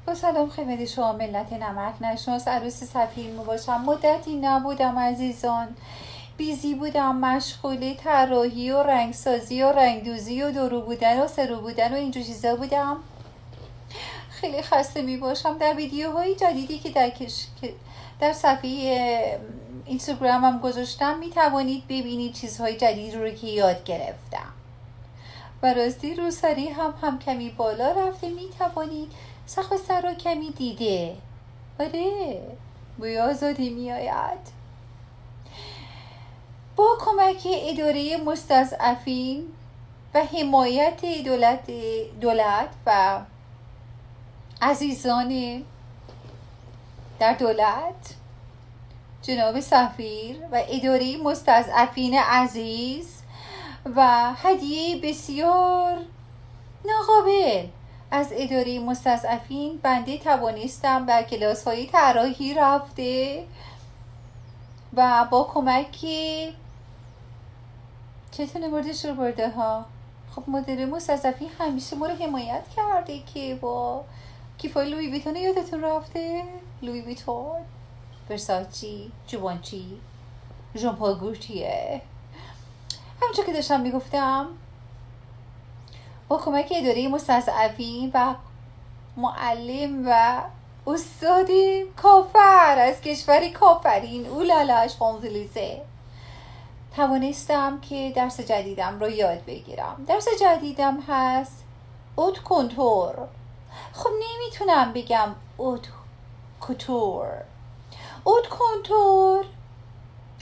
با سلام خدمت شما ملت نمک نشناس، عروس سفیر می باشم. مدتی نبودم عزیزان، بیزی بودم، مشغول طراحی و رنگسازی و رنگدوزی و دورو بودن و سرو بودن و اینجور چیزا بودم. خیلی خسته می باشم. در ویدیوهای جدیدی که در صفحه اینستاگرامم گذاشتم می توانید ببینید چیزهای جدید رو که یاد گرفتم. و راستی روسری هم کمی بالا رفته، می توانید سقف سر رو کمی دیده. آره، بوی آزادی می آید. با کمک اداره مستضعفین و حمایت دولت و عزیزان در دولت، جناب سفیر و اداره مستضعفین عزیز و هدیه بسیار ناقابل از اداره مستضعفین، بنده توانستم در کلاس های طراحی رفته و با کمک چطور موردش رو برده ها. خب مدیر مستضعفین همیشه ما رو حمایت کرده که با کیفای لوی ویتون یادتون رفته؟ لوی ویتون، ورساچی، جوانچی، ژان پل گوتیه. همونجور که داشتم میگفتم، با کمک اداره مستضعفین و معلم و استاد کافر از کشور کافرین اولالا شانزلیزه توانستم که درس جدیدم رو یاد بگیرم. درس جدیدم هست اوت کنتور. خب نمیتونم بگم اوت کوتور، اوت کنتور.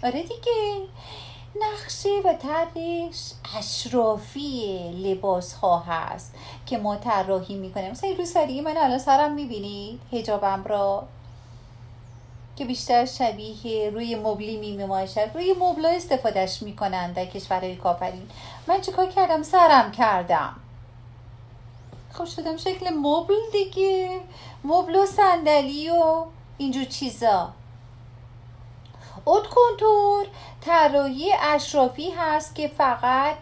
آره دیگه، نقشه و طرحش اشرافی لباس ها هست که ما طراحی میکنیم. مثلا این روسری من الان سرم میبینید، حجابم را که بیشتر شبیه روی مبلی میماشد. روی مبلا استفادهش میکنن در کشورهای کافرین. من چیکار کردم؟ سرم کردم. خب شدم شکل مبل دیگه، مبل و صندلی و اینجور چیزا. اوت کنتور طراحی اشرافی هست که فقط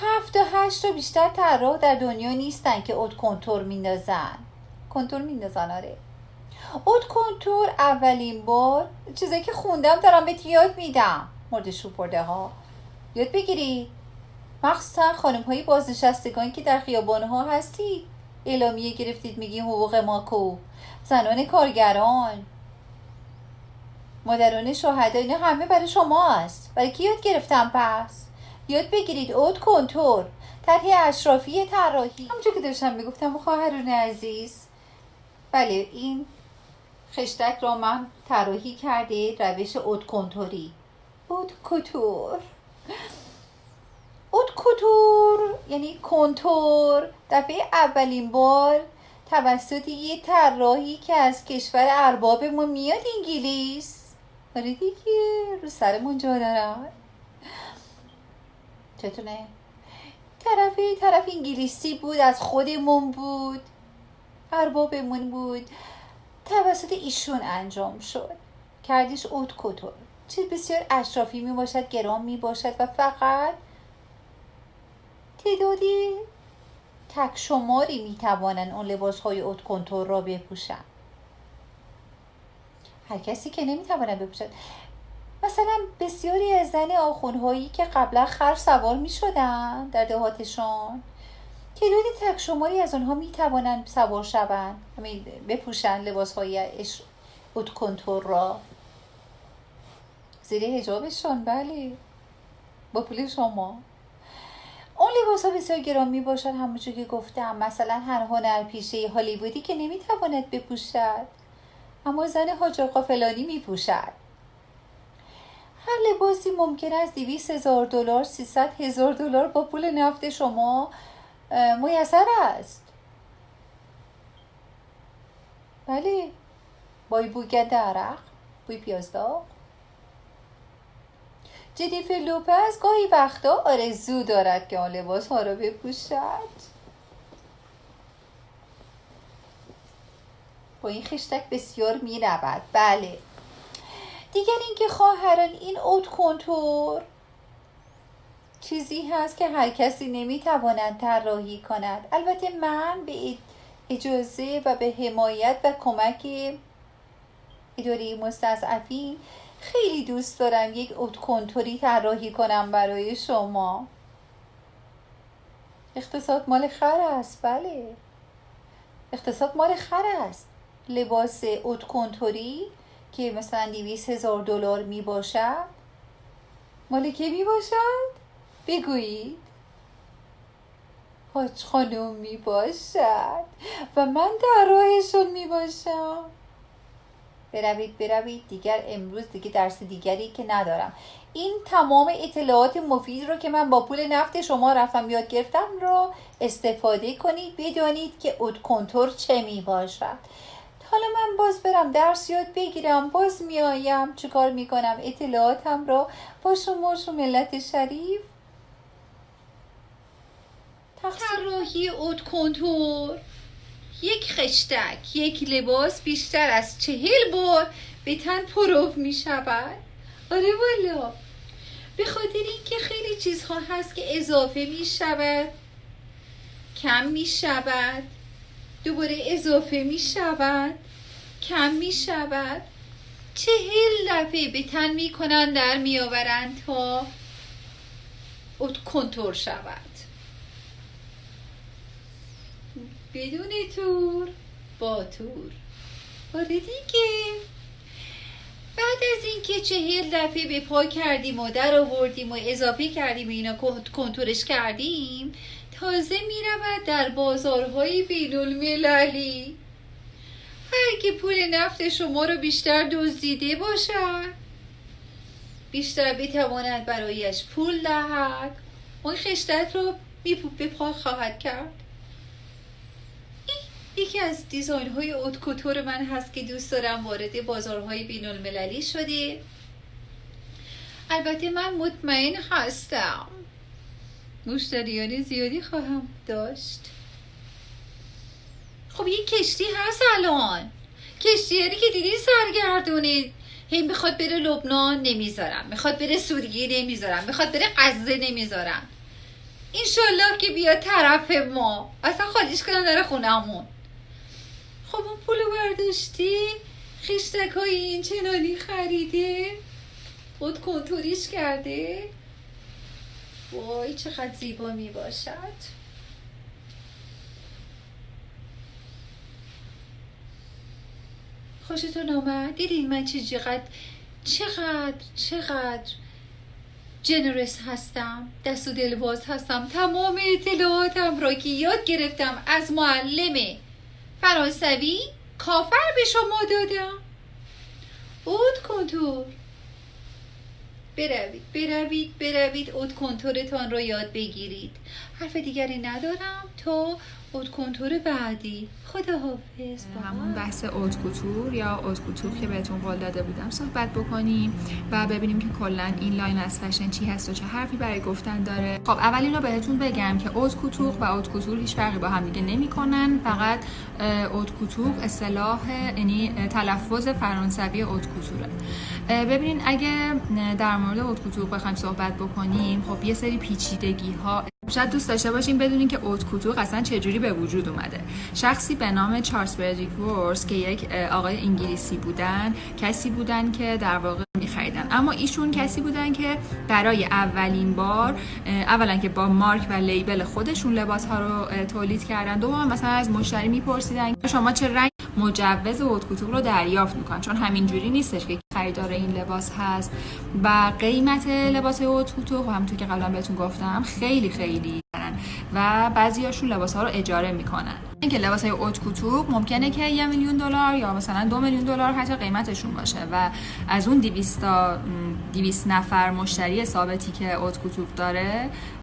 7 تا 8 تا بیشتر طراح در دنیا نیستن که اوت کنتور میندازن. آره. اوت کنتور اولین بار، چیزایی که خوندم دارم بهت یاد میدم، مورد شوپرده ها یاد بگیرید. مخصوصا خانم های بازنشستگان که در خیابان ها هستید، اعلامیه گرفتید میگین حقوق ما کو، زنان کارگران، مادران شهدا، اینا همه برای شما است. برای کی یاد گرفتم؟ پس یاد بگیرید اوت کنتور، طرح اشرافی طراحی. همونجور که داشتم میگفتم خواهران عزیز، بله این خشتک را من طراحی کرده روش اوت کنتوری. اوت کوتور، اوت کوتور یعنی کنتور. دفعه اولین بار توسط یه طراحی که از کشور اربابمون میاد انگلیس. آره دیگه، رو سرمون جا دارن. چطوره؟ طرف انگلیسی بود، از خودمون بود، اربابمون بود، توسط ایشون انجام شد. کردیش اوت کوتور. چیز بسیار اشرافی می باشد، گران می باشد و فقط تعدادی تک شماری می توانن اون لباس های اوت کنتور را بپوشن. هر کسی که نمی تواند بپوشد. مثلا بسیاری از زن آخونهایی که قبلا خر سوار می شدن در دهاتشان، تعدادی تک شماری از اونها می توانند سوار شوند، بپوشن لباس های اوت کنتور را زیر حجابشان. بله، با پول شما. اون لباس ها بسیار گران می باشد، همونجور که گفتم. مثلا هر هنرپیشه هالیوودی که نمی تواند بپوشد، اما زن حاج آقا فلانی می پوشد. هر لباسی ممکن است $200,000 $300,000 با پول نفت شما میسر است. بله، بوی گند عرق، بوی پیازداغ. جنیفر لوپز گاهی وقتا آرزو دارد که آن لباس ها را بپوشد. با این خشتک بسیار می رود. بله. دیگر اینکه خواهران، این اوت کنتور چیزی هست که هر کسی نمیتواند طراحی کند. البته من به اجازه و به حمایت و کمک اداره مستضعفین خیلی دوست دارم یک کنتوری طراحی کنم برای شما. اقتصاد مال خر است. بله، اقتصاد مال خر است. لباس کنتوری که مثلا 200,000 دلار می باشد مال که می باشد؟ بگویید. حاج خانم می باشد و من در راهشون می باشم. بروید دیگر. امروز دیگه درس دیگری که ندارم. این تمام اطلاعات مفید رو که من با پول نفت شما رفتم یاد گرفتم رو استفاده کنید. بدانید که کنتور چه می باشد. حالا من باز برم درس یاد بگیرم، باز میایم چیکار میکنم؟ اطلاعاتم رو با شما ملت شریف طراحی کنتور. یک خشتک، یک لباس بیشتر از 40 بار به تن پرو می شود. آره والا، به خاطر اینکه خیلی چیزها هست که اضافه می شود، کم می شود، دوباره اضافه می شود، کم می شود. 40 دفعه به تن می کنند، در می آورند تا کنتور شود. بدون تور با تور. آره دیگه. بعد از اینکه 40 دفعه به پا کردیم و در آوردیم و اضافه کردیم و اینا کنتورش کردیم، تازه می رود در بازارهای بین المللی. اگه پول نفت شما رو بیشتر دزدیده باشد، بیشتر بتواند برایش پول دهد، اون خشتک رو به پا خواهد کرد. یکی از دیزاین های کوتور من هست که دوست دارم وارد بازارهای بین المللی شده. البته من مطمئن هستم مشتریان زیادی خواهم داشت. خب یک کشتی هست الان، کشتیاری که دیدی سرگردونه، هی میخواد بره لبنان نمیذارم، میخواد بره سوریه نمیذارم، میخواد بره غزه نمیذارم. انشالله که بیاد طرف ما، اصلا خالیش کنم در خونمون. خب اون پولو برداشتی، خشتک های این چنانی خریده، کنتوریش کرده. وای چقدر زیبا می باشد. خوشتون آمد؟ دیدین من چقدر جنرس هستم، دست و دلواز هستم. تمام اطلاعاتم را که یاد گرفتم از معلم فرانسوی کافر به شما دادم. کنتور. بروید کنتورتان رو یاد بگیرید. حرف دیگری ندارم تا کنتور بعدی. خداحافظ. همون بحث کوتور یا کوتور که بهتون قول داده بودم صحبت بکنیم و ببینیم که کلا این لاین از فشن چی هست و چه حرفی برای گفتن داره. خب اول اینو بهتون بگم که کوتور و کوتور هیچ فرقی با هم دیگه نمی‌کنن. فقط کوتور اصطلاح یعنی تلفظ فرانسوی کوتوره. ببینین اگه در مورد کوتور بخوایم صحبت بکنیم، خب یه سری پیچیدگی‌ها شاید دوست داشته باشیم بدونین که کوتور اصلا چجوری به وجود اومده. شخصی به نام چارلز فردریک ورث که یک آقای انگلیسی بودن، کسی بودن که در واقع می‌خریدن، اما ایشون کسی بودن که برای اولین بار اولا که با مارک و لیبل خودشون لباس‌ها رو تولید کردن، دوما مثلا از مشتری می‌پرسیدن شما چه رنگ مجوز کوتور رو دریافت می‌کنن، چون همینجوری نیستش که خریدار این لباس هست. و قیمت لباس کوتور همونطور که قبلا بهتون گفتم خیلی و بعضیاشون لباس‌ها رو اجاره میکنن. اینکه لباس‌های کوتور ممکنه که $1,000,000 یا مثلا $2,000,000 حتی قیمتشون باشه و از اون 200 نفر مشتری ثابتی که کوتور داره